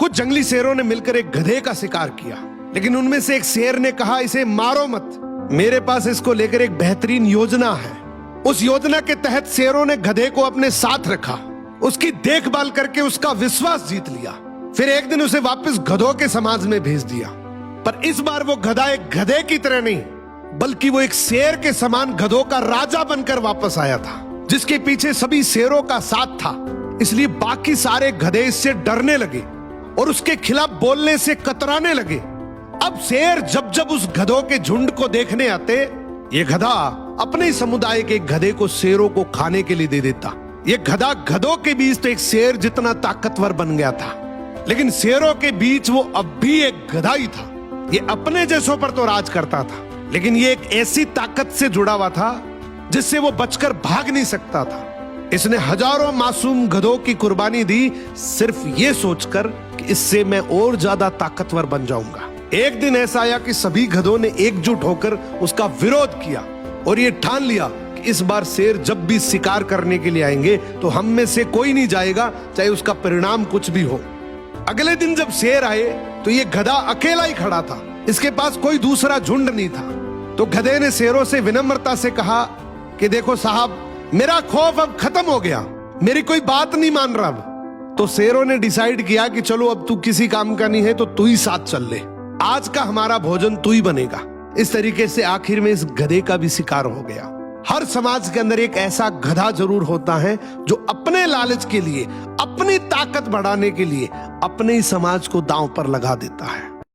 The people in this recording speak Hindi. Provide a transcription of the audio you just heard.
कुछ जंगली शेरों ने मिलकर एक गधे का शिकार किया, लेकिन उनमें से एक शेर ने कहा, इसे मारो मत, मेरे पास इसको लेकर एक बेहतरीन योजना है। उस योजना के तहत शेरों ने गधे को अपने साथ रखा, उसकी देखभाल करके उसका विश्वास जीत लिया। फिर एक दिन उसे वापस गधों के समाज में भेज दिया। पर इस बार वो गधा एक गधे की तरह नहीं, बल्कि वो एक शेर के समान गधों का राजा बनकर वापस आया था, जिसके पीछे सभी शेरों का साथ था। इसलिए बाकी सारे गधे इससे डरने लगे और उसके खिलाफ बोलने से कतराने लगे। अब शेर जब जब उस गधों के झुंड को देखने आते, ये गधा अपने ही समुदाय के गधे को शेरों को खाने के लिए दे देता। ये गधा गधों के बीच तो एक शेर जितना ताकतवर बन गया था, लेकिन शेरों के बीच वो अब भी एक गधा ही था। ये अपने जैसों पर तो राज करता था, लेकिन ये एक ऐसी ताकत से जुड़ा हुआ था जिससे वो बचकर भाग नहीं सकता था। इसने हजारों मासूम गधों की कुर्बानी दी, सिर्फ ये सोचकर कि इससे मैं और ज्यादा ताकतवर बन जाऊंगा। एक दिन ऐसा आया कि सभी गधों ने एकजुट होकर उसका विरोध किया और ये ठान लिया कि इस बार शेर जब भी शिकार करने के लिए आएंगे तो हम में से कोई नहीं जाएगा, चाहे उसका परिणाम कुछ भी हो। अगले दिन जब शेर आए तो ये गधा अकेला ही खड़ा था, इसके पास कोई दूसरा झुंड नहीं था। तो गधे ने शेरों से विनम्रता से कहा कि देखो साहब, मेरा खौफ अब खत्म हो गया, मेरी कोई बात नहीं मान रहा अब। तो शेरों ने डिसाइड किया कि चलो अब तू किसी काम का नहीं है तो तू ही साथ चल ले, आज का हमारा भोजन तू ही बनेगा। इस तरीके से आखिर में इस गधे का भी शिकार हो गया। हर समाज के अंदर एक ऐसा गधा जरूर होता है जो अपने लालच के लिए, अपनी ताकत बढ़ाने के लिए अपने ही समाज को दांव पर लगा देता है।